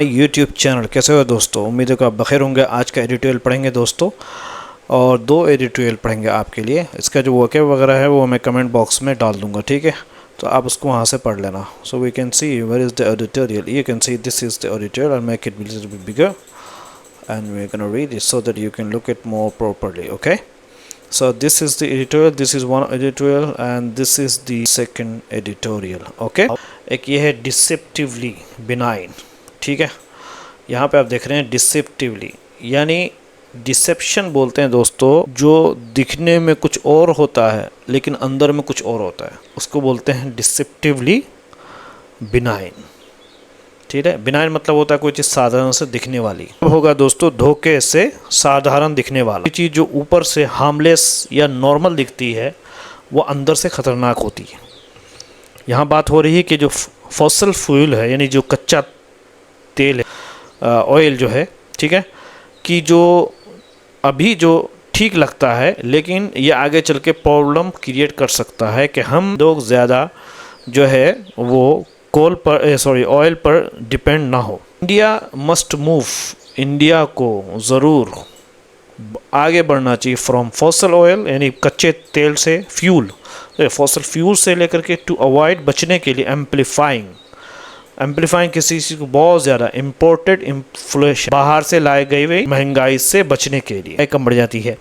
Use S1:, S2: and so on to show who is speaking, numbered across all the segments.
S1: YouTube channel कैसे हो दोस्तों। उम्मीद है कि आप बखैर होंगे। आज का एडिटोरियल पढ़ेंगे दोस्तों, और दो एडिटोरियल पढ़ेंगे आपके लिए। इसका जो वर्कअप वगैरह है वो मैं कमेंट बॉक्स में डाल दूंगा, ठीक है, तो आप उसको वहाँ से पढ़ लेना। So we can see where is the editorial. You can see this is the editorial और make it little bit bigger and we're going to read it so that you can look it more properly. Okay, so this is the editorial, this is one editorial and this is the second editorial. Okay, एक ये है deceptively benign, ठीक है। यहाँ पे आप देख रहे हैं डिसेप्टिवली, यानी डिसेप्शन बोलते हैं दोस्तों जो दिखने में कुछ और होता है लेकिन अंदर में कुछ और होता है, उसको बोलते हैं डिसेप्टिवली बिनाइन। ठीक है, बिनाइन मतलब होता है कोई चीज़ साधारण से दिखने वाली। होगा दोस्तों धोखे से साधारण दिखने वाला। कोई चीज़ जो ऊपर से हार्मलेस या नॉर्मल दिखती है वो अंदर से ख़तरनाक होती है। यहाँ बात हो रही है कि जो फॉसिल फ्यूल है, यानी जो कच्चा तेल है, ऑयल जो है, ठीक है, कि जो अभी जो ठीक लगता है लेकिन ये आगे चल के प्रॉब्लम क्रिएट कर सकता है कि हम लोग ज़्यादा जो है वो ऑयल पर डिपेंड ना हो। इंडिया मस्ट मूव, इंडिया को ज़रूर आगे बढ़ना चाहिए फ्रॉम फॉसिल ऑयल यानी कच्चे तेल से, फ्यूल फॉसिल फ्यूल से लेकर के टू अवॉइड, बचने के लिए, एम्पलीफाइंग किसी चीज़ को बहुत ज़्यादा, इम्पोर्टेड इन्फ्लेशन, बाहर से लाए गए हुए महंगाई से बचने के लिए कम बढ़ जाती है।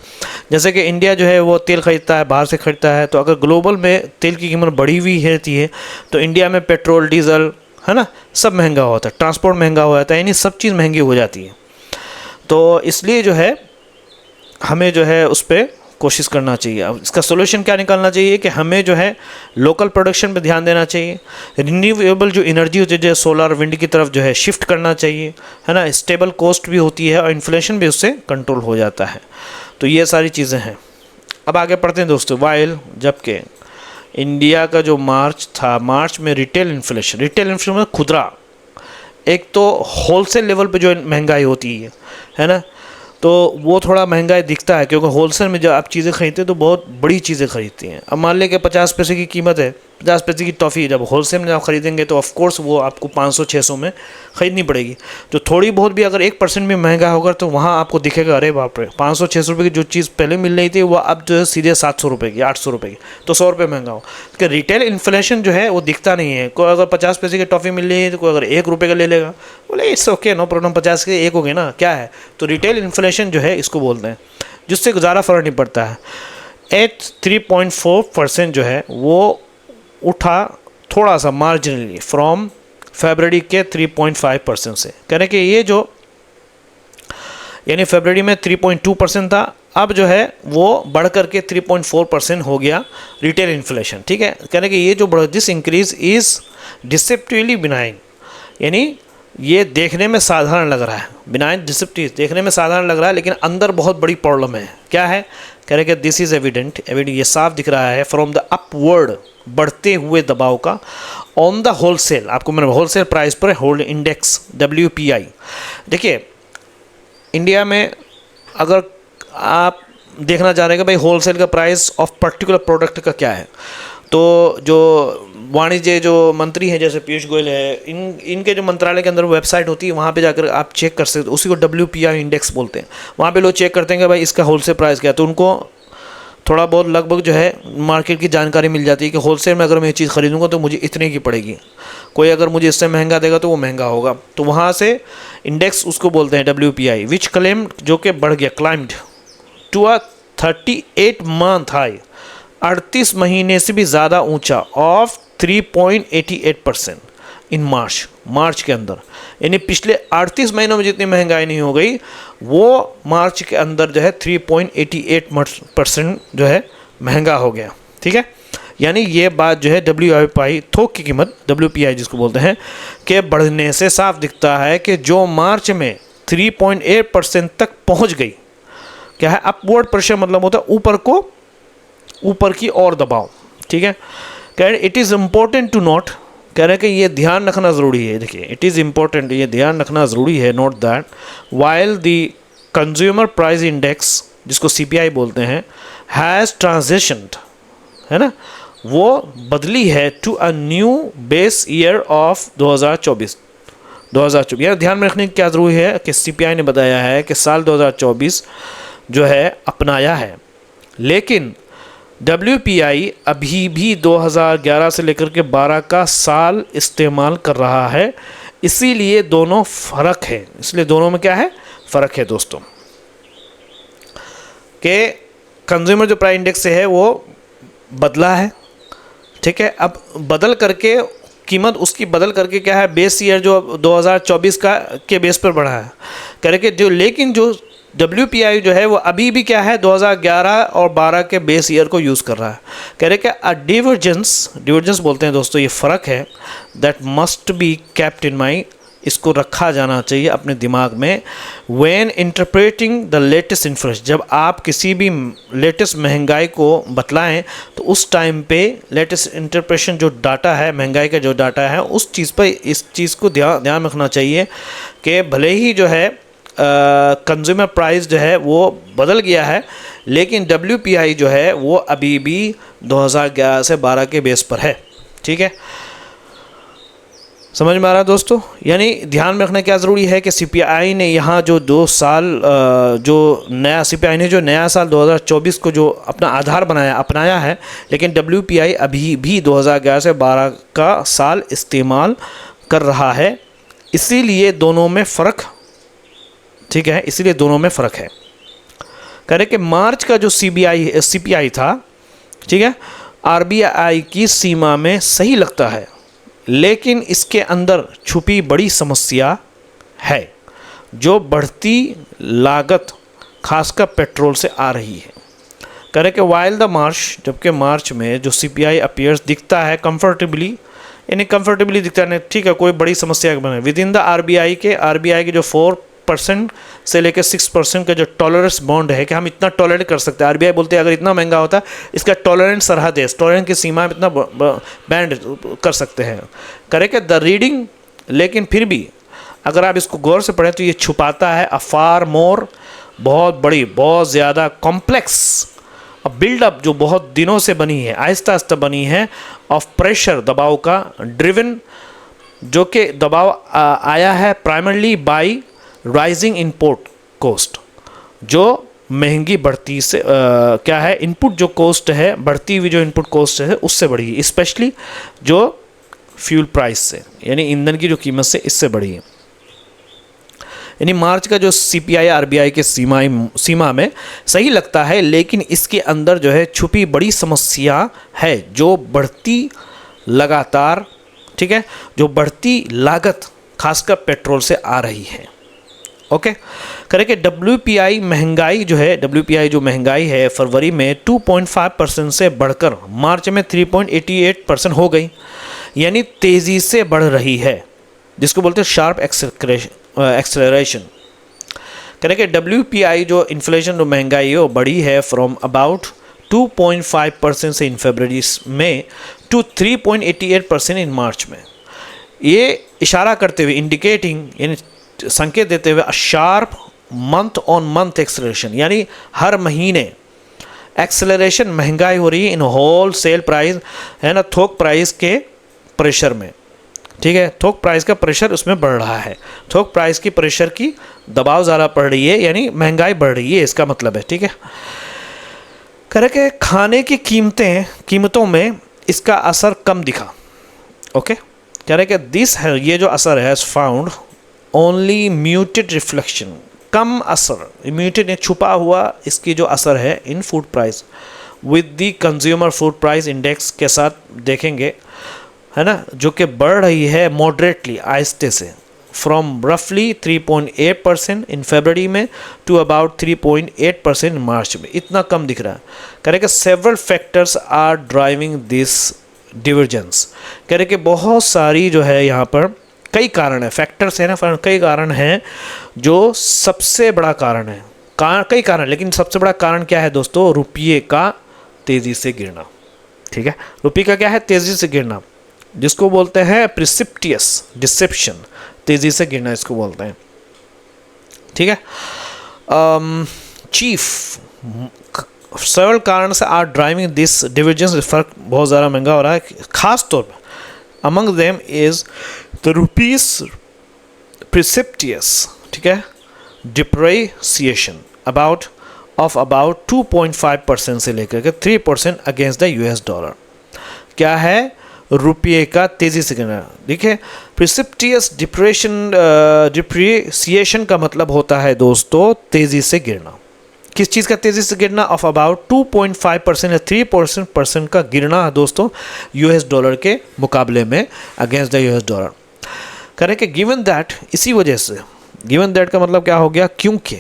S1: जैसे कि इंडिया जो है वो तेल खरीदता है, बाहर से खरीदता है, तो अगर ग्लोबल में तेल की कीमत बढ़ी हुई रहती है तो इंडिया में पेट्रोल, डीजल, है ना, सब महंगा होता है, ट्रांसपोर्ट महंगा हो जाता है, यानी सब चीज़ महंगी हो जाती है। तो इसलिए जो है हमें जो है उस पर कोशिश करना चाहिए। अब इसका सोल्यूशन क्या निकालना चाहिए कि हमें जो है लोकल प्रोडक्शन पे ध्यान देना चाहिए, रिन्यूएबल जो एनर्जी होती है सोलर विंड की तरफ जो है शिफ्ट करना चाहिए, है ना, स्टेबल कॉस्ट भी होती है और इन्फ्लेशन भी उससे कंट्रोल हो जाता है। तो ये सारी चीज़ें हैं। अब आगे पढ़ते हैं दोस्तों। वाइल, जबकि इंडिया का जो मार्च था, मार्च में रिटेल इन्फ्लेशन में खुदरा, एक तो होलसेल लेवल पे जो महंगाई होती है ना, तो वो थोड़ा महंगाई दिखता है क्योंकि होलसेल में जब आप चीज़ें खरीदते हैं तो बहुत बड़ी चीज़ें खरीदती हैं। अब मान लें कि 50 पैसे की कीमत है, 50 पैसे की टॉफ़ी जब होलसेल में आप खरीदेंगे तो ऑफ कोर्स वो आपको 500-600 में ख़रीदनी पड़ेगी। तो थोड़ी बहुत भी अगर 1% भी महंगा होगा तो वहाँ आपको दिखेगा अरे बाप रे, 500-600 रुपये की जो चीज़ पहले मिल रही थी वो अब जो है सीधे 700 रुपये की, 800 रुपये की, तो 100 रुपये महंगा हो। कि रिटेल इन्फ्लेशन जो है वो दिखता नहीं है। कोई अगर 50 पैसे की टॉफ़ी मिल रही है तो कोई अगर 1 रुपये का ले लेगा, बोले इट्स ओके, नो प्रॉब्लम, 50 के 1 हो गए ना, क्या है। तो रिटेल इन्फ्लेशन जो है इसको बोलते हैं, जिससे ज़्यादा फ़र्क नहीं पड़ता है। 3.4% जो है वो उठा थोड़ा सा मार्जिनली फ्रॉम फरवरी के 3.5% से। कह रहे कि ये जो यानी फरवरी में 3.2% था, अब जो है वो बढ़ करके 3.4% हो गया रिटेल इन्फ्लेशन, ठीक है। कह रहे कि ये जो this increase is deceptively benign, यानी ये देखने में साधारण लग रहा है, बिनाइन डिसेप्टिव, देखने में साधारण लग रहा है लेकिन अंदर बहुत बड़ी प्रॉब्लम है। क्या है, कह रहे कि दिस इज़ एविडेंट, ये साफ दिख रहा है फ्रॉम द अपवर्ड, बढ़ते हुए दबाव का, ऑन द होलसेल, आपको मैंने होलसेल प्राइस पर होल्ड इंडेक्स WPI। देखिए इंडिया में अगर आप देखना चाह रहे हैं कि भाई होलसेल का प्राइस ऑफ पर्टिकुलर प्रोडक्ट का क्या है, तो जो वाणिज्य जो मंत्री हैं जैसे पीयूष गोयल है, इनके जो मंत्रालय के अंदर वेबसाइट होती है वहाँ पे जाकर आप चेक कर सकते हो, उसी को WPI इंडेक्स बोलते हैं। वहाँ पे लोग चेक करते हैं कि भाई इसका होलसेल प्राइस क्या है, तो उनको थोड़ा बहुत लगभग जो है मार्केट की जानकारी मिल जाती है कि होलसेल में अगर मैं ये चीज़ खरीदूंगा तो मुझे इतने की पड़ेगी, कोई अगर मुझे इससे महंगा देगा तो वो महंगा होगा। तो वहाँ से इंडेक्स उसको बोलते हैं WPI, विच क्लेम, जो कि बढ़ गया, climbed to a 38 month high, 38 महीने से भी ज़्यादा ऊंचा, ऑफ 3.88% इन मार्च के अंदर, यानी पिछले 38 महीनों में जितनी महंगाई नहीं हो गई वो मार्च के अंदर जो है 3.88% जो है महंगा हो गया, ठीक है। यानी ये बात जो है WPI थोक की कीमत, WPI जिसको बोलते हैं, के बढ़ने से साफ दिखता है कि जो मार्च में 3.8% तक पहुंच गई, क्या है, अपवर्ड प्रेशर मतलब होता है ऊपर की ओर दबाव, ठीक है। कह रहे it is important to note, कह रहे हैं कि ये ध्यान रखना ज़रूरी है। देखिए इट इज़ इम्पोर्टेंट, ये ध्यान रखना ज़रूरी है, note that while the consumer price index, जिसको CPI बोलते हैं, हैज़ ट्रांजिशनड, है ना, वो बदली है to a new base year of 2024, 2024, यार ध्यान में रखने की क्या ज़रूरी है कि सीपीआई ने बताया है कि साल 2024 जो है अपनाया है, लेकिन डब्ल्यूपीआई अभी भी 2011 से लेकर के 12 का साल इस्तेमाल कर रहा है, इसीलिए दोनों फ़र्क है। इसलिए दोनों में क्या है, फ़र्क है दोस्तों, कि कंज्यूमर जो प्राइस इंडेक्स है वो बदला है, ठीक है। अब बदल करके कीमत उसकी बदल करके क्या है, बेस ईयर जो 2024 का के बेस पर बढ़ा है करके जो, लेकिन जो WPI जो है वो अभी भी क्या है 2011 और 12 के बेस ईयर को यूज़ कर रहा है। कह रहे कि अ डिवर्जेंस बोलते हैं दोस्तों, ये फ़र्क है that must be kept in mind, इसको रखा जाना चाहिए अपने दिमाग में। When interpreting the latest inflation, जब आप किसी भी लेटेस्ट महंगाई को बतलाएं तो उस टाइम पे लेटेस्ट इंटरप्रेशन जो डाटा है, महंगाई का जो डाटा है, उस चीज़ पर इस चीज़ को ध्यान रखना चाहिए कि भले ही जो है कंज्यूमर प्राइस जो है वो बदल गया है, लेकिन WPI जो है वो अभी भी 2011 से 12 के बेस पर है, ठीक है। समझ में आ रहा है दोस्तों? यानी ध्यान में रखना क्या ज़रूरी है कि CPI ने यहाँ जो 2 साल जो नया CPI ने जो नया साल 2024 को जो अपना आधार अपनाया है, लेकिन WPI अभी भी 2011 से 12 का साल इस्तेमाल कर रहा है, इसीलिए दोनों में फ़र्क, ठीक है, इसीलिए दोनों में फ़र्क है। कह रहे कि मार्च का जो CPI था, ठीक है, RBI की सीमा में सही लगता है, लेकिन इसके अंदर छुपी बड़ी समस्या है, जो बढ़ती लागत खासकर पेट्रोल से आ रही है। कह रहे कि वाइल द मार्च, जबकि मार्च में जो CPI अपीयर्स दिखता है कंफर्टेबली, यानी कंफर्टेबली दिखता है, ठीक है, कोई बड़ी समस्या बने विद इन द RBI के जो 4% से लेकर 6% का जो टॉलरेंस बॉन्ड है कि हम इतना टॉलरेट कर सकते हैं। RBI बोलते हैं अगर इतना महंगा होता इसका टॉलरेंस सरहद है, टॉलरेंस की सीमा में इतना बैंड कर सकते हैं। करेक्ट द रीडिंग, लेकिन फिर भी अगर आप इसको गौर से पढ़ें तो ये छुपाता है फार मोर, बहुत बड़ी, बहुत ज़्यादा कॉम्प्लेक्स बिल्डअप जो बहुत दिनों से बनी है, आहिस्ता आहिस्ता बनी है, ऑफ प्रेशर, दबाव का, ड्रिवन, जो कि दबाव आया है primarily by rising input cost, जो महंगी बढ़ती से क्या है, इनपुट जो कोस्ट है, बढ़ती हुई जो इनपुट कोस्ट है उससे बढ़ी है, स्पेशली जो फ्यूल प्राइस से, यानी ईंधन की जो कीमत से इससे बढ़ी है। यानी मार्च का जो CPI RBI के सीमा में सही लगता है, लेकिन इसके अंदर जो है छुपी बड़ी समस्या है, जो बढ़ती लगातार, ठीक है, जो बढ़ती लागत खासकर पेट्रोल से आ रही है। ओके, करें कि WPI महंगाई है फरवरी में 2.5% से बढ़कर मार्च में 3.88% हो गई, यानी तेज़ी से बढ़ रही है, जिसको बोलते हैं शार्प एक्सेलरेशन। करें कि WPI जो इन्फ्लेशन जो महंगाई है वो बढ़ी है फ्रॉम अबाउट 2.5% से इन फरवरी में टू 3.88% इन मार्च में। ये इशारा करते हुए, इंडिकेटिंग, यानी संकेत देते हुए, sharp month on month acceleration, यानी हर महीने एक्सेलरेशन महंगाई हो रही है इन होल सेल प्राइस, है ना, थोक प्राइस के प्रेशर में, ठीक है, थोक प्राइस का प्रेशर उसमें बढ़ रहा है, थोक प्राइस की प्रेशर की दबाव ज़्यादा पड़ रही है, यानी महंगाई बढ़ रही है, इसका मतलब है, ठीक है। करें कि खाने की कीमतों में इसका असर कम दिखा। ओके, कह रहे कि दिस है, ये जो असर है, फाउंड ओनली म्यूटेड रिफ्लेक्शन, कम असर, म्यूटेड छुपा हुआ इसकी जो असर है इन food price with the consumer food price index के साथ देखेंगे, है ना, जो कि बढ़ रही है मॉडरेटली, आहिस्ते से, फ्रॉम रफली 3.8% इन फरवरी में टू अबाउट 3.8% इन मार्च में, इतना कम दिख रहा है। करें कि several factors are driving this divergence, कह रहे कि बहुत सारी जो है यहाँ पर कई कारण है, फैक्टर्स है ना, कई कारण हैं, जो सबसे बड़ा कारण है, कई कारण, लेकिन सबसे बड़ा कारण क्या है दोस्तों, रुपये का तेज़ी से गिरना, ठीक है, रुपये का क्या है, तेज़ी से गिरना, जिसको बोलते हैं प्रिसिपिटियस डिसेप्शन, तेज़ी से गिरना इसको बोलते हैं, ठीक है। चीफ सेवरल कारण से आर ड्राइविंग दिस डिविजन्स, फर्क बहुत ज़्यादा महंगा हो रहा है, खास तौर पर among them is the rupee's precipitous, ठीक है, डिप्रेसिएशन अबाउट 2.5% से लेकर के 3% अगेंस्ट द यूएस डॉलर। क्या है? रुपये का तेज़ी से गिरना। देखिए, प्रिसिप्टियस डिप्रिसिएशन का मतलब होता है दोस्तों तेज़ी से गिरना। किस चीज़ का तेज़ी से गिरना? ऑफ अबाउट 2.5% या 3% का गिरना दोस्तों यूएस डॉलर के मुकाबले में अगेंस्ट द यूएस डॉलर। करें कि गिवन दैट, इसी वजह से, गिवन दैट का मतलब क्या हो गया? क्योंकि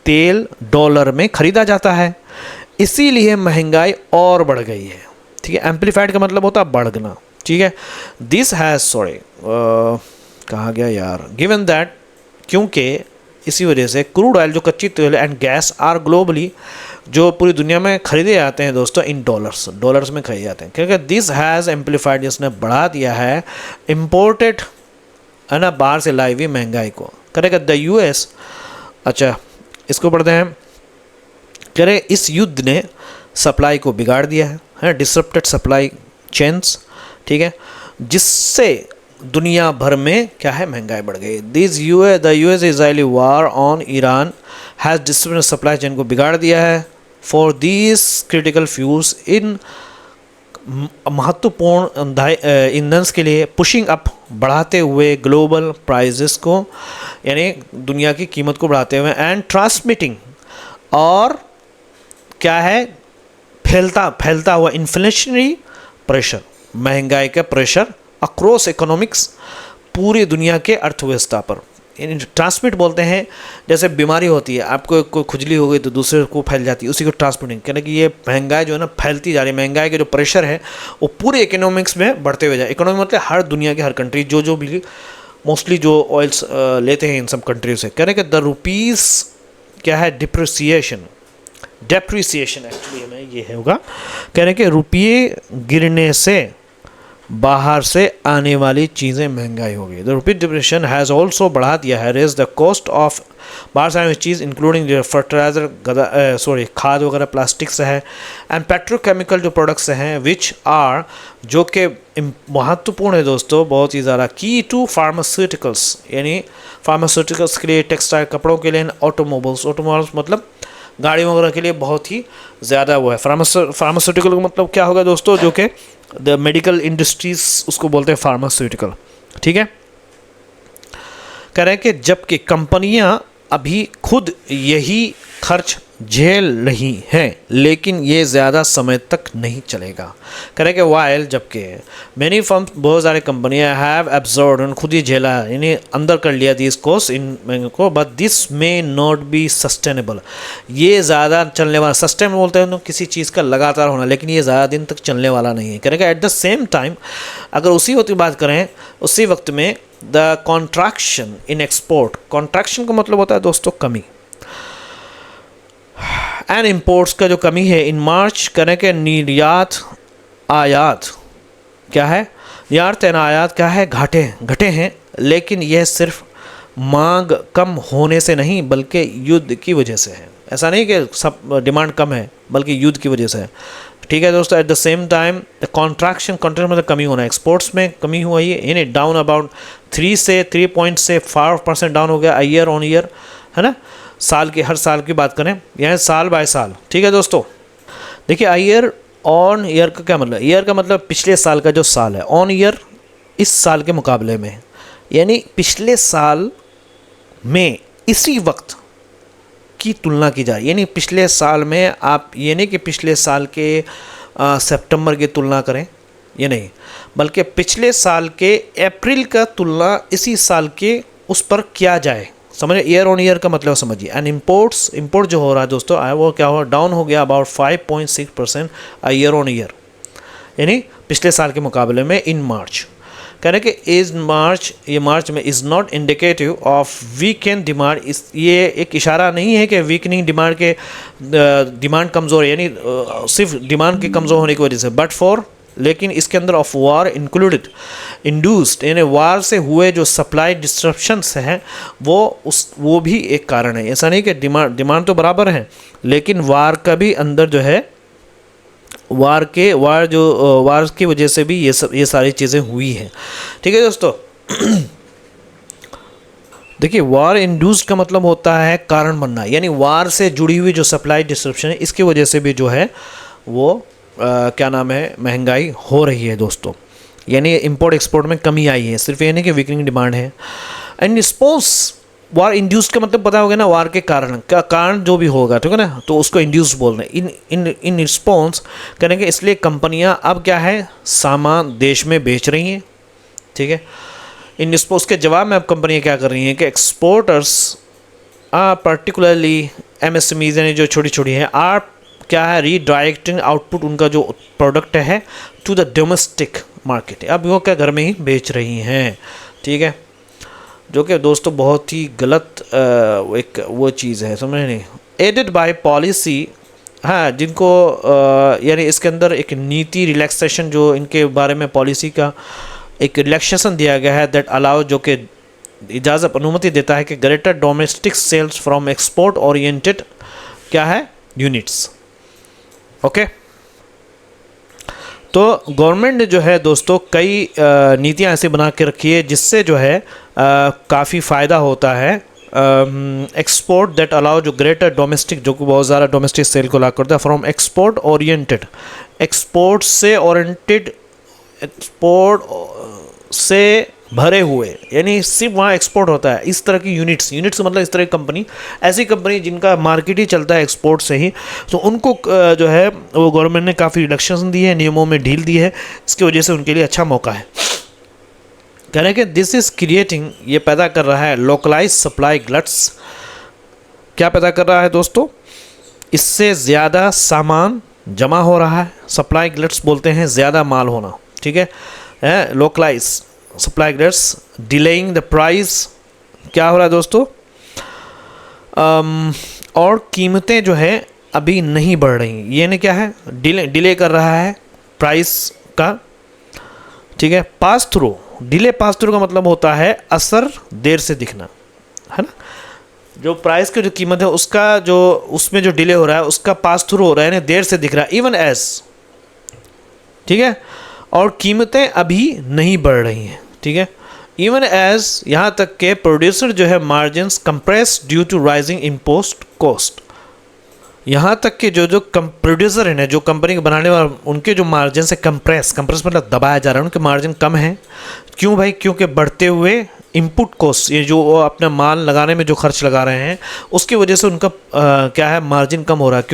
S1: तेल डॉलर में ख़रीदा जाता है, इसीलिए महंगाई और बढ़ गई है। ठीक है, एम्पलीफाइड का मतलब होता है बढ़ना। ठीक है, दिस हैज़, सॉरी कहाँ गया यार, गिवन दैट, क्योंकि इसी वजह से क्रूड ऑयल जो कच्ची तेल एंड गैस आर ग्लोबली, जो पूरी दुनिया में खरीदे जाते हैं दोस्तों इन डॉलर्स में खरीदे जाते हैं, क्योंकि दिस हैज़ एम्पलीफाइड, इसने बढ़ा दिया है इम्पोर्टेड, है ना, बाहर से लाई हुई महंगाई को। करेगा द यूएस, अच्छा इसको पढ़ते हैं, करें इस युद्ध ने सप्लाई को बिगाड़ दिया है, डिसरप्टेड सप्लाई चेन्स, ठीक है, जिससे दुनिया भर में क्या है, महंगाई बढ़ गई। The US Israeli war on Iran has disrupted supply chain को बिगाड़ दिया है फॉर दीज क्रिटिकल फ्यूल्स, इन महत्वपूर्ण ईंधन के लिए, पुशिंग अप, बढ़ाते हुए ग्लोबल प्राइजेस को, यानी दुनिया की कीमत को बढ़ाते हुए, एंड ट्रांसमिटिंग, और क्या है, फैलता हुआ इन्फ्लेशनरी प्रेशर, महंगाई का प्रेशर अक्रॉस इकोनॉमिक्स, पूरी दुनिया के अर्थव्यवस्था पर। ट्रांसमिट बोलते हैं, जैसे बीमारी होती है, आपको कोई खुजली हो गई तो दूसरे को फैल जाती है, उसी को ट्रांसमिटिंग कहना कि ये महंगाई जो है ना फैलती जा रही है, महंगाई के जो प्रेशर है वो पूरे इकोनॉमिक्स में बढ़ते हुए जाए। इकोनॉमिक मतलब हर दुनिया के हर कंट्री जो भी मोस्टली जो ऑयल्स लेते हैं इन सब कंट्री से। कह रहे कि द रुपीज़ क्या है, डेप्रिसिएशन एक्चुअली हमें ये होगा, कह रहे कि रुपये गिरने से बाहर से आने वाली चीज़ें महंगाई हो गई। The rupee depression has also बढ़ा दिया है, रेज द कॉस्ट ऑफ बाहर से आने वाली चीज़ इंक्लूडिंग फर्टिलाइजर, खाद वगैरह, प्लास्टिक से है, एंड पेट्रोकेमिकल जो प्रोडक्ट्स हैं, विच आर, जो कि महत्वपूर्ण है दोस्तों, बहुत ही ज़्यादा, की टू फार्मास्यूटिकल्स, यानी फार्मास्यूटिकल्स के लिए, टेक्सटाइल कपड़ों के लिए, ऑटोमोबाइल्स मतलब गाड़ियों वगैरह के लिए बहुत ही ज़्यादा वो है। फार्मास्यूटिकल का मतलब क्या होगा दोस्तों, जो कि द मेडिकल इंडस्ट्रीज उसको बोलते हैं फार्मास्यूटिकल। ठीक है, कह रहे हैं कि जबकि कंपनियां अभी खुद यही खर्च झेल रही हैं, लेकिन ये ज़्यादा समय तक नहीं चलेगा। कह रहे हैं कि वाइल, जबकि मैनी फर्म्स, बहुत सारी कंपनियां हैव एब्जॉर्ब, खुद ही झेला, यानी अंदर कर लिया दिस कॉस्ट इन महंगे को, but this may not be sustainable, ये ज़्यादा चलने वाला, सस्टेनेबल बोलते हैं तो किसी चीज़ का लगातार होना, लेकिन ये ज़्यादा दिन तक चलने वाला नहीं है। कह रहे हैं कि एट द सेम टाइम, अगर उसी वक्त की बात करें, उसी वक्त में the contraction in export, contraction का मतलब होता है दोस्तों कमी, एंड इम्पोर्ट्स का जो कमी है इन मार्च, करें कि निर्यात आयात क्या है, निर्यात एंड आयात क्या है, घटे हैं, लेकिन यह सिर्फ मांग कम होने से नहीं बल्कि युद्ध की वजह से है। ऐसा नहीं कि सब डिमांड कम है, बल्कि युद्ध की वजह से है। ठीक है दोस्तों, at the same time the contraction मतलब कमी होना, एक्सपोर्ट्स में कमी हुआ है, यानी डाउन अबाउट 3.5% डाउन हो गया ईयर ऑन ईयर, है ना, साल के, हर साल की बात करें, यह साल बाय साल। ठीक है दोस्तों, देखिए ईयर ऑन ईयर का क्या मतलब, ईयर का मतलब पिछले साल का जो साल है, ऑन ईयर इस साल के मुकाबले में, यानी पिछले साल में इसी वक्त की तुलना की जाए, यानी पिछले साल में आप, ये नहीं कि पिछले साल के सितंबर की तुलना करें, ये नहीं, बल्कि पिछले साल के अप्रैल का तुलना इसी साल के उस पर किया जाए, समझिए, ईयर ऑन ईयर का मतलब समझिए। एंड इम्पोर्ट जो हो रहा है दोस्तों, वो क्या हुआ, डाउन हो गया अबाउट 5.6% ईयर ऑन ईयर, यानी पिछले साल के मुकाबले में इन मार्च। कह रहे कि इस मार्च, ये मार्च में is not indicative of weekend demand, ये एक इशारा नहीं है कि वीकनिंग डिमांड के, डिमांड कमज़ोर है, यानी सिर्फ डिमांड के कमज़ोर होने की वजह से, बट फॉर, लेकिन इसके अंदर ऑफ वार इंक्लूडेड इंड्यूस्ड, यानी वार से हुए जो सप्लाई डिस्ट्रप्शंस हैं वो भी एक कारण है। ऐसा नहीं कि डिमांड तो बराबर है, लेकिन वार का भी अंदर जो है, वार की वजह से भी ये सारी चीज़ें हुई हैं। ठीक है दोस्तों, देखिए वार इंड्यूस्ड का मतलब होता है कारण बनना, यानी वार से जुड़ी हुई जो सप्लाई डिस्ट्रप्शन है इसकी वजह से भी जो है वो क्या नाम है महंगाई हो रही है दोस्तों, यानी इंपोर्ट एक्सपोर्ट में कमी आई है, सिर्फ ये नहीं कि वीकनिंग डिमांड है। एंड रिस्पॉन्स वार इंड्यूस्ड का मतलब पता होगा ना, वार के कारण का कारण जो भी होगा, ठीक है ना, तो उसको इंड्यूस बोल रहे हैं। इन रिस्पॉन्स करेंगे, इसलिए कंपनियां अब क्या है सामान देश में बेच रही हैं, ठीक है। इन रिस्पॉन्स के जवाब में अब कंपनियां क्या कर रही हैं कि एक्सपोर्टर्स पर्टिकुलरली एमएसएमईज यानी जो छोटी छोटी हैं आर क्या है रीडायरेक्टिंग आउटपुट उनका जो प्रोडक्ट है टू द डोमेस्टिक मार्केट, अब वो क्या घर में ही बेच रही हैं, ठीक है, जो कि दोस्तों बहुत ही गलत एक वो चीज़ है, समझ नहीं। एडेड बाय पॉलिसी, हाँ, जिनको यानी इसके अंदर एक नीति रिलैक्सेशन जो इनके बारे में पॉलिसी का एक रिलैक्सेशन दिया गया है दैट अलाउ, जो कि इजाज़त अनुमति देता है कि greater domestic sales from export oriented क्या है यूनिट्स, ओके। तो गवर्नमेंट ने जो है दोस्तों कई नीतियाँ ऐसी बना के रखी है जिससे जो है काफ़ी फ़ायदा होता है एक्सपोर्ट दैट अलाउ, जो ग्रेटर डोमेस्टिक, जो कि बहुत ज़्यादा डोमेस्टिक सेल को ला करता है, फ्रॉम एक्सपोर्ट ओरिएंटेड, एक्सपोर्ट से ओरिएंटेड, एक्सपोर्ट से भरे हुए, यानी सिर्फ वहाँ एक्सपोर्ट होता है इस तरह की यूनिट्स मतलब इस तरह की कंपनी, ऐसी कंपनी जिनका मार्केट ही चलता है एक्सपोर्ट से ही, तो उनको जो है वो गवर्नमेंट ने काफ़ी रिडक्शन दी है, नियमों में ढील दी है, इसकी वजह से उनके लिए अच्छा मौका है। कह रहे हैं कि दिस इज़ क्रिएटिंग, ये पैदा कर रहा है लोकलाइज सप्लाई ग्लट्स, क्या पैदा कर रहा है दोस्तों, इससे ज़्यादा सामान जमा हो रहा है, सप्लाई ग्लट्स बोलते हैं ज़्यादा माल होना, ठीक है, localise supply gluts, delaying the price, क्या हो रहा है दोस्तों, और कीमतें जो है अभी नहीं बढ़ रही, ये नहीं क्या है डिले कर रहा है प्राइस का, ठीक है। Pass through, delay pass through का मतलब होता है असर देर से दिखना, है ना, जो प्राइस की जो कीमत है उसका जो उसमें जो डिले हो रहा है उसका पास थ्रू हो रहा है, यानी देर से दिख रहा है, इवन एज, ठीक है, और कीमतें अभी नहीं बढ़ रही हैं, ठीक है, इवन एज, यहाँ तक के प्रोड्यूसर जो है margins compress due to rising input cost, यहाँ तक कि जो प्रोड्यूसर है ना, जो कंपनी के बनाने वाले, उनके जो मार्जिन से कंप्रेस मतलब दबाया जा रहा है, उनके मार्जिन कम है, क्यों भाई, क्योंकि बढ़ते हुए इनपुट कॉस्ट, ये जो अपना माल लगाने में जो खर्च लगा रहे हैं उसकी वजह से उनका क्या है मार्जिन कम हो रहा है,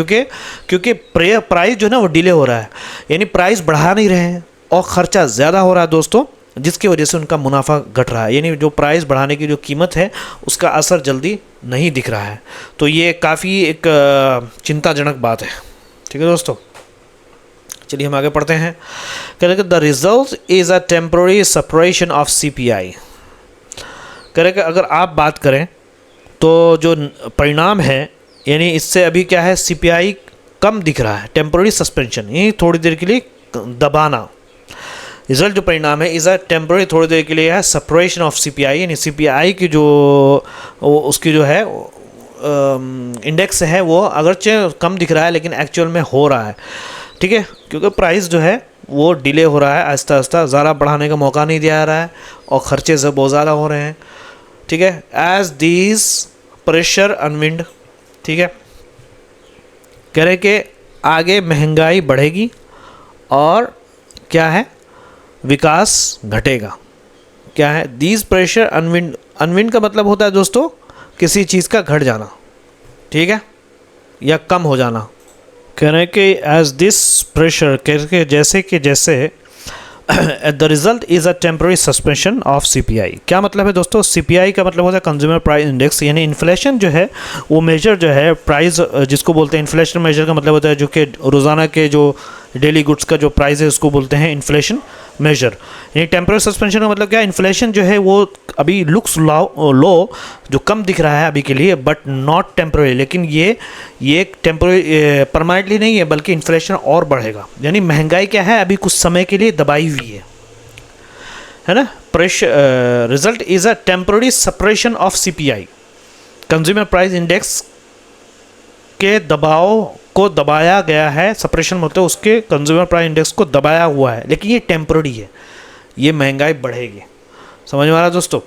S1: क्योंकि प्राइस जो है ना वो डिले हो रहा है, यानी प्राइस बढ़ा नहीं रहे हैं और ख़र्चा ज़्यादा हो रहा है दोस्तों, जिसकी वजह से उनका मुनाफा घट रहा है, यानी जो प्राइस बढ़ाने की जो कीमत है उसका असर जल्दी नहीं दिख रहा है। तो ये काफ़ी एक चिंताजनक बात है, ठीक है दोस्तों। चलिए हम आगे पढ़ते हैं। Correct, the result is a temporary separation of CPI। Correct, अगर आप बात करें तो जो परिणाम है, यानी इससे अभी क्या है CPI कम दिख रहा है, टेम्पररी सस्पेंशन, यानी थोड़ी देर के लिए दबाना। रिजल्ट जो परिणाम है इज़ अ टेम्पररी, थोड़ी देर के लिए है सेपरेशन ऑफ CPI, यानी CPI की जो उसकी जो है इंडेक्स है वो अगरचे कम दिख रहा है लेकिन एक्चुअल में हो रहा है, ठीक है, क्योंकि प्राइस जो है वो डिले हो रहा है, आहिस्ता आहिस्ता ज़्यादा बढ़ाने का मौका नहीं दिया जा रहा है और ख़र्चे से बहुत ज़्यादा हो रहे हैं, ठीक है। एज दीज प्रेशर अनविंड, ठीक है, कह रहे कि आगे महंगाई बढ़ेगी और क्या है विकास घटेगा, क्या है दीज प्रेशर अनविंड, अनविंड का मतलब होता है दोस्तों किसी चीज़ का घट जाना, ठीक है, या कम हो जाना। कह रहे हैं कि एज दिस प्रेशर, कह के जैसे कि जैसे the result is a temporary suspension of CPI। क्या मतलब है दोस्तों, CPI का मतलब होता है कंज्यूमर प्राइस इंडेक्स, यानी इन्फ्लेशन जो है वो मेजर जो है प्राइस जिसको बोलते हैं, इन्फ्लेशन मेजर का मतलब होता है जो कि रोज़ाना के जो डेली गुड्स का जो प्राइस है उसको बोलते हैं इन्फ्लेशन मेजर। यानी टेम्पररी सस्पेंशन का मतलब क्या, इन्फ्लेशन जो है वो अभी लुक्स लो जो कम दिख रहा है अभी के लिए, बट नॉट टेम्पररी, लेकिन ये टेम्पररी परमानेंटली नहीं है बल्कि इन्फ्लेशन और बढ़ेगा, यानी महंगाई क्या है अभी कुछ समय के लिए दबाई हुई है ना। Pressure result is a temporary separation of CPI, consumer price index के दबाव को दबाया गया है, सेपरेशन मतलब उसके कंज्यूमर प्राइस इंडेक्स को दबाया हुआ है, लेकिन ये टेम्पररी है, ये महंगाई बढ़ेगी, समझ में आ रहा है दोस्तों।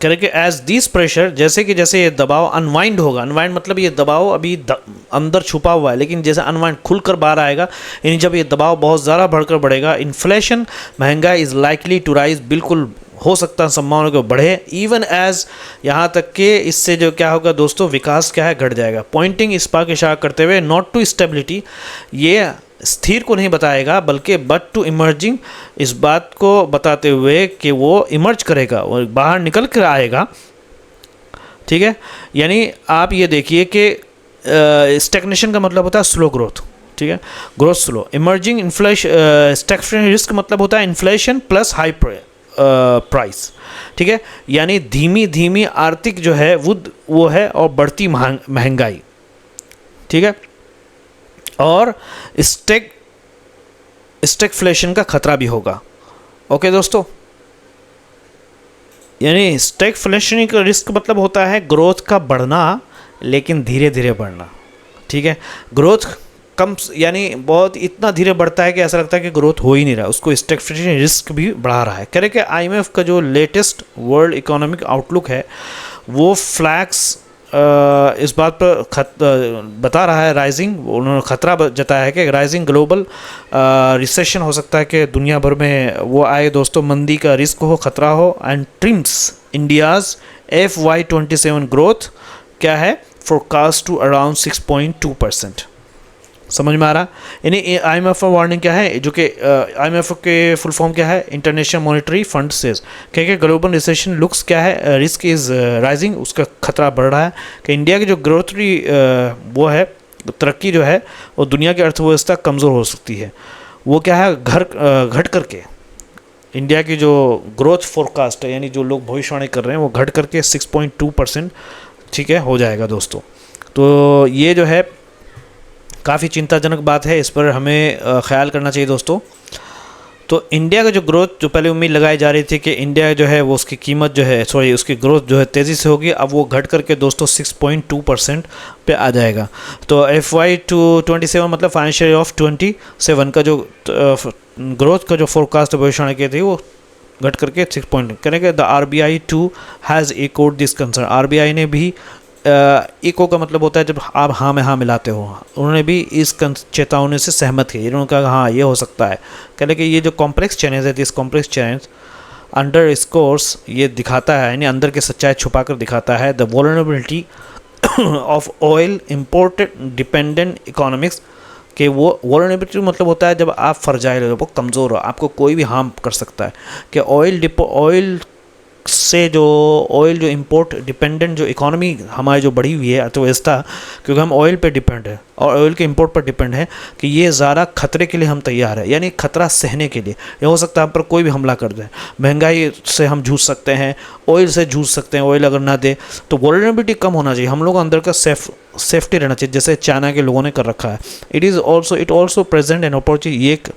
S1: कह रहे कि एज दिस प्रेशर, जैसे कि जैसे ये दबाव अनवाइंड होगा, अनवाइंड मतलब ये दबाव अभी अंदर छुपा हुआ है, लेकिन जैसे अनवाइंड खुलकर बाहर आएगा, यानी जब ये दबाव बहुत ज़्यादा बढ़कर बढ़ेगा, इन्फ्लेशन महंगाई इज़ लाइकली टू राइज, बिल्कुल हो सकता है संभावना को बढ़े, इवन एज यहाँ तक कि इससे जो क्या होगा दोस्तों, विकास क्या है, घट जाएगा। पॉइंटिंग इस बात की इशारा करते हुए नॉट टू स्टेबिलिटी, ये स्थिर को नहीं बताएगा बल्कि बट टू इमर्जिंग, इस बात को बताते हुए कि वो इमर्ज करेगा और बाहर निकल कर आएगा। ठीक है, यानी आप ये देखिए कि स्टैग्नेशन का मतलब होता है स्लो ग्रोथ। ठीक है, growth slow. Emerging inflation, stagnation risk मतलब होता है इन्फ्लेशन प्लस हाई प्राइस। ठीक है, यानी धीमी धीमी आर्थिक जो है वो है और बढ़ती महंगाई। ठीक है, और स्टैगफ्लेशन का खतरा भी होगा। ओके दोस्तों, यानी स्टैगफ्लेशन का रिस्क मतलब होता है ग्रोथ का बढ़ना लेकिन धीरे धीरे बढ़ना। ठीक है, ग्रोथ कम यानी बहुत इतना धीरे बढ़ता है कि ऐसा लगता है कि ग्रोथ हो ही नहीं रहा, उसको स्टैगफ्लेशन रिस्क भी बढ़ा रहा है। कह रहे कि IMF का जो लेटेस्ट वर्ल्ड इकोनॉमिक आउटलुक है वो फ्लैग्स इस बात पर बता रहा है, राइजिंग, उन्होंने खतरा जताया है कि राइजिंग ग्लोबल रिसेशन हो सकता है कि दुनिया भर में वो आए दोस्तों, मंदी का रिस्क हो, खतरा हो। And TRIMS India's FY27 growth क्या है, फोरकास्ट टू अराउंड 6.2%। समझ में आ रहा? यानी IMF वार्निंग क्या है, जो कि IMF के फुल फॉर्म क्या है, इंटरनेशनल मॉनेटरी फंड सेज, क्या ग्लोबल रिसेशन लुक्स क्या है, रिस्क इज़ राइजिंग, उसका खतरा बढ़ रहा है कि इंडिया की जो ग्रोथ वो है, तरक्की जो है वो दुनिया की अर्थव्यवस्था कमज़ोर हो सकती है। वो क्या है, घट करके इंडिया की जो ग्रोथ फोरकास्ट है, यानी जो लोग भविष्यवाणी कर रहे हैं, वो घट करके 6.2%, ठीक है, हो जाएगा दोस्तों। तो ये जो है काफ़ी चिंताजनक बात है, इस पर हमें ख्याल करना चाहिए दोस्तों। तो इंडिया का जो ग्रोथ, जो पहले उम्मीद लगाई जा रही थी कि इंडिया जो है वो उसकी कीमत जो है, सॉरी उसकी ग्रोथ जो है तेज़ी से होगी, अब वो घट करके दोस्तों 6.2% पे आ जाएगा। तो FY27 मतलब फाइनेंशियल ईयर ऑफ 27 का जो ग्रोथ का जो फोरकास्ट भविष्यवाणी की थी वो घट करके 6 करेंगे। The RBI too has echoed this concern, RBI ने भी इको का मतलब होता है जब आप हाँ में हाँ मिलाते हो, उन्होंने भी इस चेतावनी से सहमत किए, इन्होंने कहा हाँ ये हो सकता है। कह लें कि ये जो कॉम्प्लेक्स चैलेंज है, this complex challenge under scores, ये दिखाता है, यानी अंदर की सच्चाई छुपा कर दिखाता है, the vulnerability of oil imported dependent economics, कि वो वल्नरेबिलिटी मतलब होता है जब आप फ्रजाइल हो, वो कमज़ोर हो, आपको कोई भी हार्म कर सकता है। कि ऑयल से जो ऑयल जो इंपोर्ट डिपेंडेंट जो इकोनॉमी हमारी जो बढ़ी हुई है अर्थव्यवस्था, क्योंकि हम ऑयल पे डिपेंड है और ऑयल के इंपोर्ट पर डिपेंड है, कि ये ज़्यादा खतरे के लिए हम तैयार है, यानी खतरा सहने के लिए। ये हो सकता है हम पर कोई भी हमला कर दे, महंगाई से हम जूझ सकते हैं, ऑयल से जूझ सकते हैं, ऑयल अगर ना दे तो वल्नरेबिलिटी कम होना चाहिए, हम लोग अंदर का सेफ्टी रहना चाहिए, जैसे चाइना के लोगों ने कर रखा है। It also present an opportunity, ये एक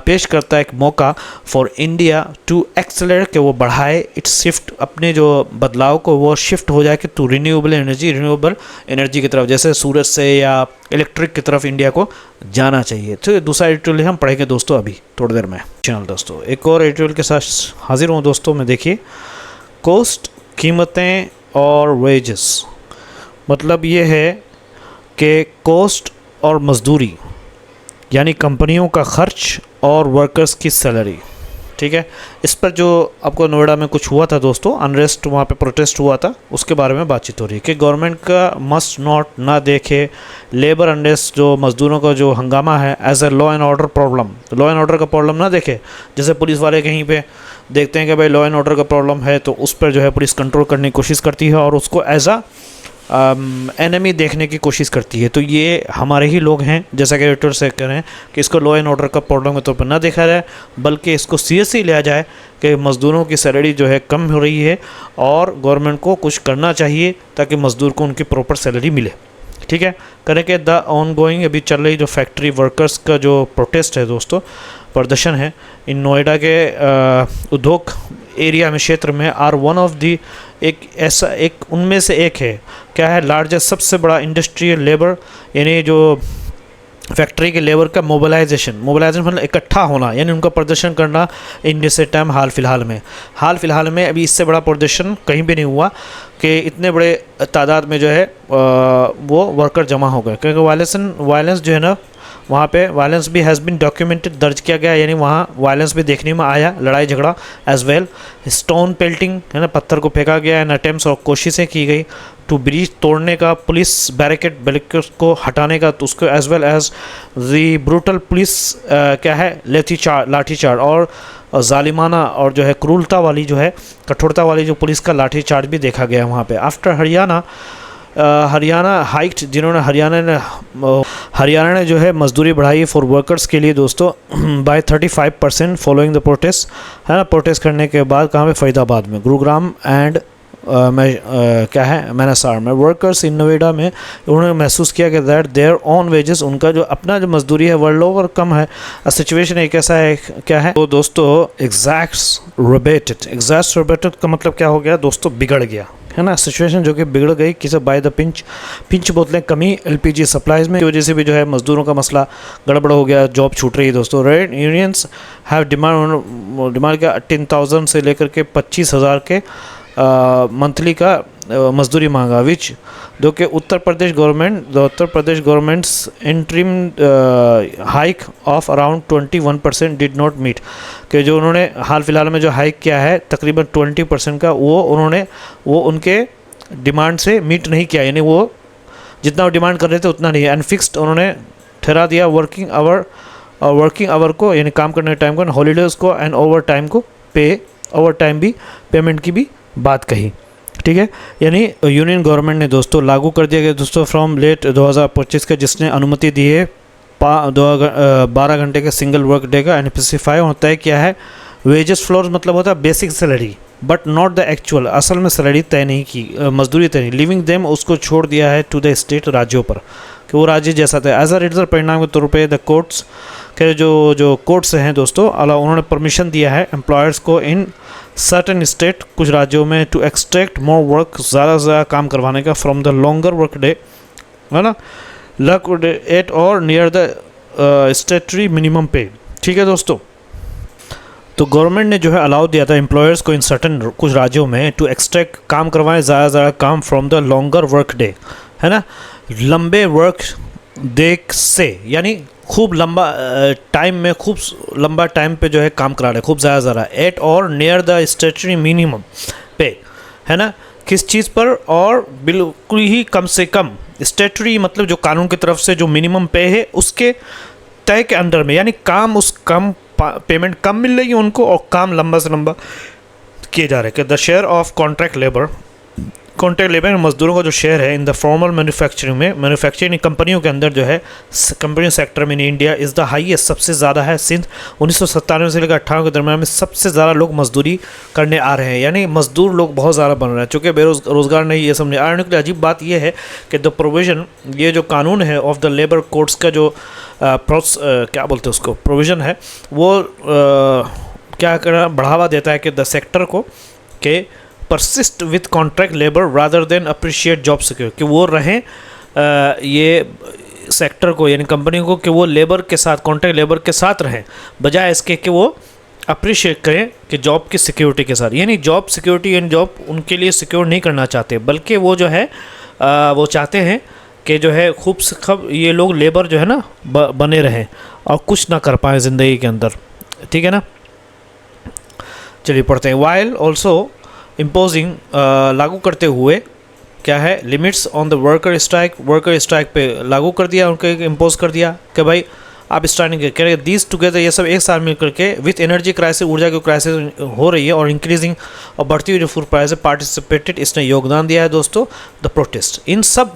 S1: पेश करता है एक मौका फॉर इंडिया टू एक्सेलरेट, कि वो बढ़ाए इट्स शिफ्ट, अपने जो बदलाव को वो शिफ्ट हो जाए कि टू रिन्यूएबल एनर्जी की तरफ, जैसे सूरज से या इलेक्ट्रिक की तरफ इंडिया को जाना चाहिए। तो दूसरा एडिटोरियल हम पढ़ेंगे दोस्तों अभी थोड़ी देर में चैनल। दोस्तों एक और एडिटोरियल के साथ हाजिर हूँ दोस्तों मैं। देखिए, कॉस्ट, कीमतें और वेजेस, मतलब ये है कि कॉस्ट और मजदूरी, यानी कंपनियों का खर्च और वर्कर्स की सैलरी। ठीक है, इस पर जो आपको नोएडा में कुछ हुआ था दोस्तों, अनरेस्ट, वहाँ पे प्रोटेस्ट हुआ था, उसके बारे में बातचीत हो रही है कि गवर्नमेंट का मस्ट नॉट ना देखे लेबर अनरेस्ट, जो मजदूरों का जो हंगामा है, as a law and order problem, law and order का प्रॉब्लम ना देखे। जैसे पुलिस वाले कहीं पे देखते हैं कि भाई लॉ एंड ऑर्डर का प्रॉब्लम है, तो उस पर जो है पुलिस कंट्रोल करने की कोशिश करती है और उसको एज अ एनिमी देखने की कोशिश करती है। तो ये हमारे ही लोग हैं, जैसा कि एडिटर से कह रहे हैं कि इसको लॉ एंड ऑर्डर का प्रॉब्लम के तौर पर ना देखा जाए, बल्कि इसको सीरियसली लिया जाए कि मज़दूरों की सैलरी जो है कम हो रही है और गवर्नमेंट को कुछ करना चाहिए ताकि मज़दूर को उनकी प्रॉपर सैलरी मिले। ठीक है, करें कि द ऑन गोइंग, अभी चल रही जो फैक्ट्री वर्कर्स का जो प्रोटेस्ट है दोस्तों, प्रदर्शन है, इन नोएडा के उद्योग एरिया में, क्षेत्र में, आर वन ऑफ दी, एक ऐसा एक उनमें से एक है, क्या है, लार्जेस्ट, सबसे बड़ा इंडस्ट्रियल लेबर, यानी जो फैक्ट्री के लेबर का मोबिलाइजेशन मतलब इकट्ठा होना, यानी उनका प्रदर्शन करना इन रिसेंट टाइम हाल फिलहाल में अभी इससे बड़ा प्रदर्शन कहीं भी नहीं हुआ कि इतने बड़े तादाद में जो है वो वर्कर जमा हो गए, क्योंकि वायलेंस जो है ना वहाँ पे वायलेंस भी हैज़ बीन डॉक्यूमेंटेड, दर्ज किया गया, यानी वहाँ वायलेंस भी देखने में आया, लड़ाई झगड़ा एज वेल। स्टोन पेल्टिंग है ना, पत्थर को फेंका गया, एंड अटेम्प्ट्स और कोशिशें की गई टू ब्रीच तोड़ने का, पुलिस बैरिकेड को हटाने का, तो उसको as well as the brutal police क्या है लाठीचार्ज और जालिमाना और जो है क्रूरता वाली जो है कठोरता वाली जो पुलिस का लाठीचार्ज भी देखा गया वहाँ पे। आफ्टर हरियाणा हाइक्ड, जिन्होंने हरियाणा ने जो है मजदूरी बढ़ाई फॉर वर्कर्स के लिए दोस्तों बाय 35% फॉलोइंग द प्रोटेस्ट, है ना, प्रोटेस्ट करने के बाद कहाँ पे, फरीदाबाद में, गुरुग्राम एंड क्या है मैनासार में। वर्कर्स इन नोएडा में उन्होंने महसूस किया कि दैट देयर ऑन वेजेस, उनका जो अपना जो मजदूरी है वर्ल्ड ओवर कम है। सिचुएशन एक ऐसा है क्या है तो दोस्तों एग्जैस्टरबेटेड का मतलब क्या हो गया दोस्तों, बिगड़ गया, है ना, सिचुएशन जो कि बिगड़ गई किसे, बाय द पिंच बोतलें कमी एलपीजी सप्लाईज में की वजह से भी जो है मजदूरों का मसला गड़बड़ हो गया, जॉब छूट रही है दोस्तों। रेड यूनियंस हैव डिमांड किया 10,000 से लेकर के 25,000 के मंथली का मजदूरी मांगा, विच जो कि Uttar Pradesh government's interim hike of around 21% did not meet, कि जो उन्होंने हाल फिलहाल में जो हाइक किया है तकरीबन 20% का, वो उनके डिमांड से मीट नहीं किया, यानी वो जितना वो डिमांड कर रहे थे उतना नहीं है। अनफिक्स्ड उन्होंने ठहरा दिया वर्किंग आवर को, यानी काम करने के टाइम को, हॉलीडेज़ को एंड ओवर टाइम भी पेमेंट की भी बात कही, ठीक है। यानी यूनियन गवर्नमेंट ने दोस्तों लागू कर दिया गया दोस्तों फ्रॉम लेट 2025 का, जिसने अनुमति दी है 12 घंटे के सिंगल वर्क डे का। एंड स्पेसिफाई होता है क्या है, वेजेस फ्लोर मतलब होता है basic salary but not the actual, असल में सैलरी तय नहीं की, मजदूरी तय नहीं, लिविंग देम उसको छोड़ दिया है टू द स्टेट, राज्यों पर, कि वो राज्य जैसा था। एज अ रिजल्ट परिणाम के तौर पर द कोर्ट्स के जो कोर्ट्स हैं दोस्तों उन्होंने परमिशन दिया है एम्प्लॉयर्स को इन सर्टेन स्टेट, कुछ राज्यों में, टू एक्सट्रैक्ट मोर वर्क, ज़्यादा से ज़्यादा काम करवाने का from the longer work day, है ना, एट और नियर द स्टेटरी मिनिमम पे, ठीक है दोस्तों। तो गवर्नमेंट ने जो है अलाउ दिया था एम्प्लॉयर्स को इन सर्टेन कुछ राज्यों में टू एक्सट्रैक्ट काम करवाएं ज़्यादा से ज़्यादा काम from the longer work day, है ना, लंबे वर्क डे से, यानी खूब लंबा टाइम पे जो है काम करा रहे, खूब ज़्यादा एट और नियर द स्टेटरी मिनिमम पे, है ना, किस चीज़ पर, और बिल्कुल ही कम से कम, स्टेटरी मतलब जो कानून की तरफ से जो मिनिमम पे है उसके तय के अंडर में, यानी काम उस कम पेमेंट कम मिल रही है उनको और काम लंबा से लंबा किए जा रहे हैं। कि the share of contract labour मजदूरों का जो शेयर है इन द फॉर्मल मैन्युफैक्चरिंग कंपनियों के अंदर जो है, कंपनी सेक्टर में in India is the highest, सबसे ज़्यादा है सिंध 1997 से लेकर 18 के दरम्यान में सबसे ज़्यादा लोग मजदूरी करने आ रहे हैं, यानी मजदूर लोग बहुत ज़्यादा बन रहे हैं, चूँकि बेरोज़गार नहीं, ये समझे। आयरनिकली अजीब बात यह है कि द प्रोविज़न, ये जो कानून है ऑफ द लेबर कोड्स का जो क्या बोलते हैं उसको, प्रोविज़न है, वो क्या करना, बढ़ावा देता है कि द सेक्टर को के persist with contract labour rather than appreciate job secure, कि वो रहें ये सेक्टर को, यानी कंपनी को, कि वो लेबर के साथ, कॉन्ट्रैक्ट लेबर के साथ रहें, बजाय इसके कि वो अप्रिशिएट करें कि जॉब की सिक्योरिटी के साथ, यानी जॉब सिक्योरिटी एंड जॉब उनके लिए सिक्योर नहीं करना चाहते, बल्कि वो जो है वो चाहते हैं कि जो है खूब ये लोग लेबर जो है ना बने रहें और कुछ ना कर पाएँ ज़िंदगी के अंदर, ठीक है ना। चलिए पढ़ते हैं। वाइल ऑल्सो इम्पोजिंग, लागू करते हुए क्या है, limits on the worker strike पे लागू कर दिया, उनको इम्पोज कर दिया कि भाई आप स्ट्राइक नहीं करेंगे। दीज टुगेदर, ये सब एक साथ मिल करके, विथ एनर्जी क्राइसिस, ऊर्जा की क्राइसिस हो रही है, और इंक्रीजिंग और बढ़ती हुई जो फूड प्राइस पार्टिसिपेटेड, इसने योगदान दिया है दोस्तों द प्रोटेस्ट। इन सब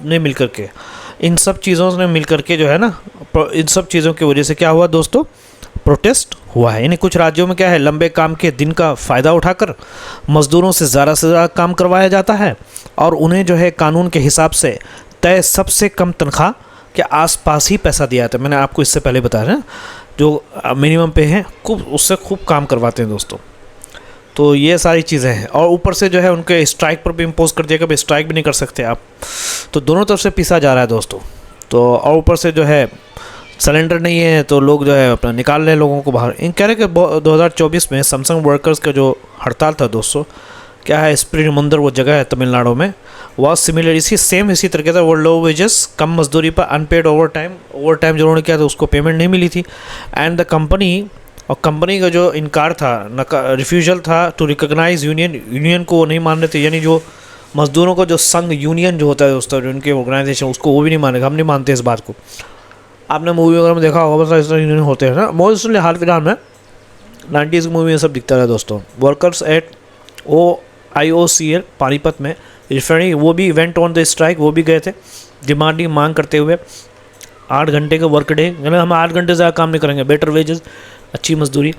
S1: चीज़ों ने मिल करके जो है ना, इन सब चीज़ों की वजह से क्या हुआ दोस्तों, प्रोटेस्ट हुआ है। यानी कुछ राज्यों में क्या है, लंबे काम के दिन का फ़ायदा उठाकर मज़दूरों से ज़्यादा काम करवाया जाता है, और उन्हें जो है कानून के हिसाब से तय सबसे कम तनख्वाह के आसपास ही पैसा दिया जाता है। मैंने आपको इससे पहले बताया ना, जो मिनिमम पे हैं उससे खूब काम करवाते हैं दोस्तों। तो ये सारी चीज़ें हैं, और ऊपर से जो है उनके स्ट्राइक पर भी इम्पोज कर दिया कि भाई स्ट्राइक भी नहीं कर सकते आप, तो दोनों तरफ से पीसा जा रहा है दोस्तों। तो और ऊपर से जो है सिलेंडर नहीं है तो लोग जो है अपना निकाल रहे हैं लोगों को बाहर। इन कह रहे कि 2024 में सैमसंग वर्कर्स का जो हड़ताल था दोस्तों, क्या है स्प्रिंग मंदिर वो जगह है तमिलनाडु में, वह सिमिलर इसी तरीके से वो लो वेजेस कम मजदूरी पर अनपेड ओवर टाइम जो उन्होंने किया था उसको पेमेंट नहीं मिली थी। एंड द कंपनी का जो इनकार था, रिफ्यूजल था टू रिकॉग्नाइज यूनियन को नहीं मान रहे थे, यानी जो मजदूरों का जो संघ यूनियन जो होता है दोस्तों, जो उनके ऑर्गेनाइजेशन, उसको वो भी नहीं मानेगा, हम नहीं मानते इस बात को। आपने मूवी वगैरह में देखा होगा बस इस तरह यूनियन होते हैं ना। मोस्टली हाल फिलहाल में 90s की मूवी में सब दिखता है दोस्तों। वर्कर्स एट IOCL पानीपत में रिफाइनरी वो भी इवेंट ऑन द स्ट्राइक, वो भी गए थे डिमांडिंग मांग करते हुए 8 घंटे का वर्क डे, यानी हम 8 घंटे ज़्यादा काम नहीं करेंगे, बेटर वेजेस, अच्छी मजदूरी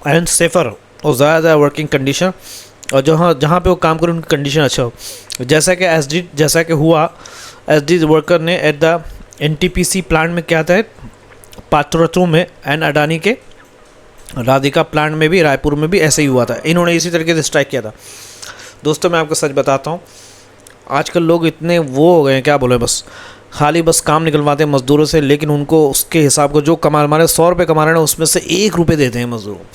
S1: एंड सेफर और ज़्यादा वर्किंग कंडीशन, और जहाँ पे वो काम करें उनकी कंडीशन अच्छा हो। जैसा कि हुआ एसडी वर्कर ने एट द NTPC प्लांट में क्या था पात्रोत्तों में, एंड अडानी के राधिका प्लांट में भी, रायपुर में भी ऐसे ही हुआ था। इन्होंने इसी तरीके से स्ट्राइक किया था दोस्तों। मैं आपको सच बताता हूँ, आजकल लोग इतने वो हो गए हैं, क्या बोले, बस काम निकलवाते हैं मज़दूरों से, लेकिन उनको उसके हिसाब को जो हमारे 100 रुपये कमा रहे हैं उसमें से 1 रुपये देते हैं मज़दूरों को।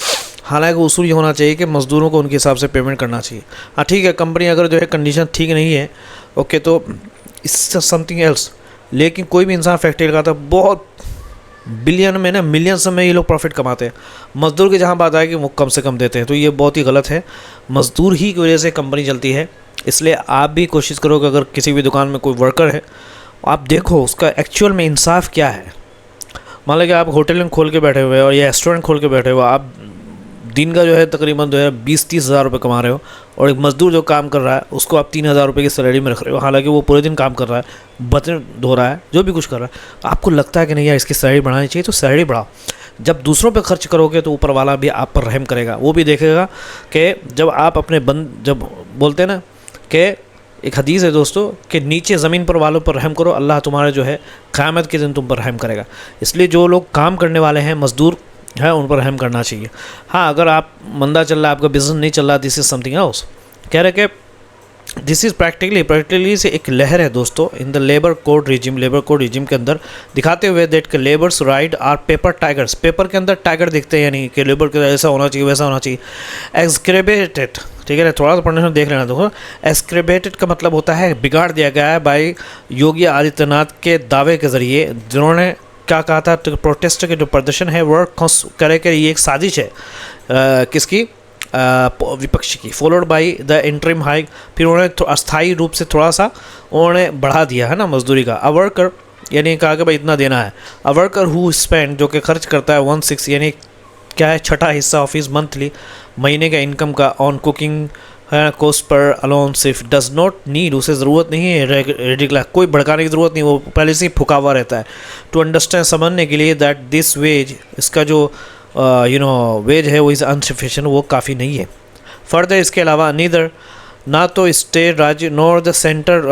S1: हालांकि उसूल ये होना चाहिए कि मज़दूरों को उनके हिसाब से पेमेंट करना चाहिए। हाँ ठीक है, कंपनी अगर जो है कंडीशन ठीक नहीं है ओके तो इससे समथिंग एल्स, लेकिन कोई भी इंसान फैक्ट्री लगाता है बहुत बिलियन में ना मिलियंस में ये लोग प्रॉफिट कमाते हैं। मज़दूर की जहाँ बात आए कि वो कम से कम देते हैं, तो ये बहुत ही गलत है। मज़दूर ही की वजह से कंपनी चलती है, इसलिए आप भी कोशिश करो कि अगर किसी भी दुकान में कोई वर्कर है आप देखो उसका एक्चुअल में इंसाफ क्या है। मान लो कि आप होटल में खोल के बैठे हुए हो या रेस्टोरेंट खोल के बैठे हो, आप दिन का जो है तकरीबन जो है 20-30 हज़ार रुपये कमा रहे हो, और एक मज़दूर जो काम कर रहा है उसको आप 3,000 रुपये की सैलरी में रख रहे हो, हालांकि वो पूरे दिन काम कर रहा है, बर्तन धो रहा है, जो भी कुछ कर रहा है। आपको लगता है कि नहीं यार इसकी सैलरी बढ़ानी चाहिए, तो सैलरी बढ़ाओ। जब दूसरों पे खर्च करोगे तो ऊपर वाला भी आप पर रहम करेगा, वो भी देखेगा कि जब आप अपने जब बोलते हैं ना कि एक हदीस है दोस्तों कि नीचे ज़मीन पर वालों पर रहम करो, अल्लाह तुम्हारे जो है क़यामत के दिन तुम पर रहम करेगा। इसलिए जो लोग काम करने वाले हैं, मज़दूर है, उन पर रहम करना चाहिए। हाँ, अगर आप मंदा चल रहा है, आपका बिजनेस नहीं चल रहा, दिस इज़ समथिंग एल्स। कह रहे कि दिस इज़ प्रैक्टिकली से एक लहर है दोस्तों in the labour code regime के अंदर, दिखाते हुए दैट के labours right are paper tigers, paper के अंदर टाइगर दिखते हैं, यानी कि लेबर के ऐसा होना चाहिए वैसा होना चाहिए। एक्सक्रेबेटेड, ठीक है ना, थोड़ा सा पढ़ने देख लेना देखो। एक्सक्रेबेटेड का मतलब होता है बिगाड़ दिया गया है बाई योगी आदित्यनाथ के दावे के ज़रिए, जिन्होंने क्या कहा था, तो प्रोटेस्ट के जो प्रदर्शन है वो करे कि ये एक साजिश है किसकी, विपक्ष की, followed by the interim hike, फिर उन्होंने अस्थायी रूप से थोड़ा सा उन्होंने बढ़ा दिया है ना मजदूरी का। अ वर्कर यानी कहा कि भाई इतना देना है। अ वर्कर हु स्पेंड जो कि खर्च करता है 1/6 यानी क्या है छठा हिस्सा ऑफ हिज मंथली महीने का इनकम का ऑन कुकिंग है कोस्ट पर अलोन सिर्फ डज नॉट नीड, उसे ज़रूरत नहीं है रेडिकुलर, कोई भड़काने की ज़रूरत नहीं, वो पहले से ही फुका हुआ रहता है। टू अंडरस्टैंड समझने के लिए दैट दिस वेज, इसका जो वेज है वो इज़ अनसफिशिएंट, वो काफ़ी नहीं है। फर्दर इसके अलावा नीदर ना तो स्टेट राज्य nor the centre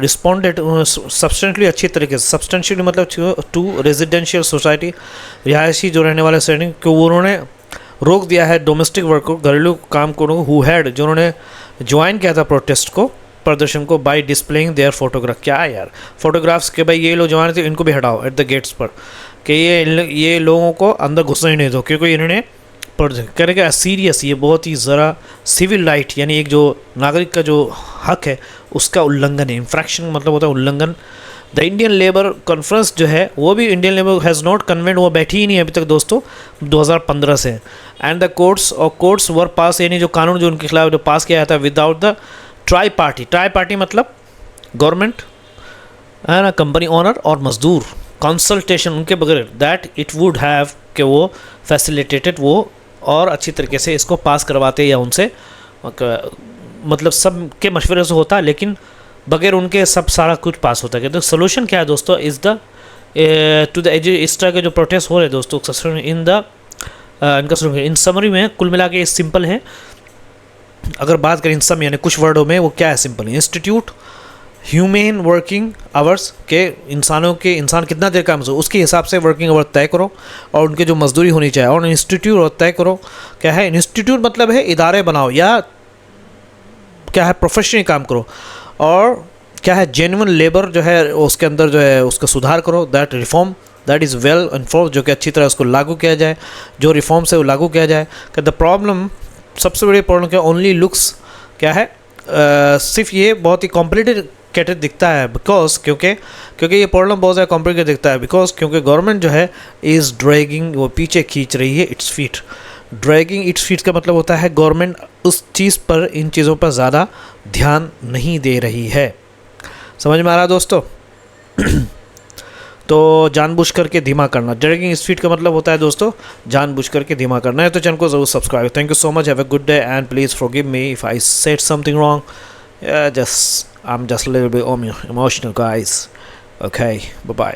S1: responded substantially अच्छी तरीके से, सब्सटेंशियली मतलब टू रेजिडेंशियल सोसाइटी, रिहायशी जो रहने वाले श्रेणी को उन्होंने रोक दिया है डोमेस्टिक वर्क को, घरेलू काम को, हु हैड जो उन्होंने ज्वाइन किया था प्रोटेस्ट को, प्रदर्शन को, बाय डिस्प्लेइंग देयर फोटोग्राफ। क्या है यार फोटोग्राफ्स के, भाई ये लोग जवान थे इनको भी हटाओ एट द गेट्स पर, कि ये लोगों को अंदर घुसने ही नहीं दो, क्योंकि इन्होंने करेगा सीरियस, ये बहुत ही ज़रा सिविल राइट यानी एक जो नागरिक का जो हक है उसका उल्लंघन है। इन्फ्रैक्शन मतलब होता है उल्लंघन। द इंडियन लेबर कॉन्फ्रेंस जो है वो भी Indian labour has not convent, वो बैठी ही नहीं है अभी तक दोस्तों 2015 से। एंड द कोर्ट्स वर पास, यानी जो कानून जो उनके खिलाफ जो पास किया था विदाउट द ट्राई पार्टी मतलब गवर्नमेंट है ना, कंपनी ओनर और मजदूर कंसल्टेशन उनके बगैर, दैट इट वुड हैव कि वो फैसिलिटेटेड वो और अच्छी तरीके से इसको पास करवाते या उनसे मतलब सब के मशवरे से होता, लेकिन बगैर उनके सब सारा कुछ पास होता है। तो सोल्यूशन क्या है दोस्तों, इज़ द टू द इस तरह के जो प्रोटेस्ट हो रहे हैं दोस्तों इन समरी में कुल मिला के सिंपल है। अगर बात करें इन सम यानी कुछ वर्डों में, वो क्या है simple, institute humane working hours के इंसान कितना देर काम से उसके हिसाब से वर्किंग आवर तय करो और उनकी जो मजदूरी होनी चाहिए, और इंस्टीट्यूट तय करो। क्या है इंस्टीट्यूट मतलब है इदारे बनाओ या क्या है प्रोफेशनल काम करो, और क्या है जेन्युइन लेबर जो है उसके अंदर जो है उसका सुधार करो, that reform that is well enforce, जो कि अच्छी तरह उसको लागू किया जाए, जो रिफॉर्म्स है वो लागू किया जाए। कि द प्रॉब्लम, सबसे बड़ी प्रॉब्लम क्या, ओनली लुक्स क्या है, सिर्फ ये बहुत ही कॉम्प्लिकेटेड दिखता है, बिकॉज क्योंकि ये प्रॉब्लम बहुत ज़्यादा कॉम्प्लिकेटेड दिखता है, बिकॉज क्योंकि गवर्नमेंट जो है इज़ ड्रैगिंग, वो पीछे खींच रही है its feet. Dragging its feet का मतलब होता है गवर्नमेंट उस चीज़ पर, इन चीज़ों पर ज़्यादा ध्यान नहीं दे रही है। समझ में आ रहा दोस्तों? तो जानबूझ करके धीमा करना, ड्रैगिंग स्पीड का मतलब होता है दोस्तों जानबूझ करके धीमा करना है। तो चैनल को ज़रूर subscribe. Thank you so much, have a good day and please forgive me if I said something wrong. I am just little bit emotional guys. Okay, bye bye.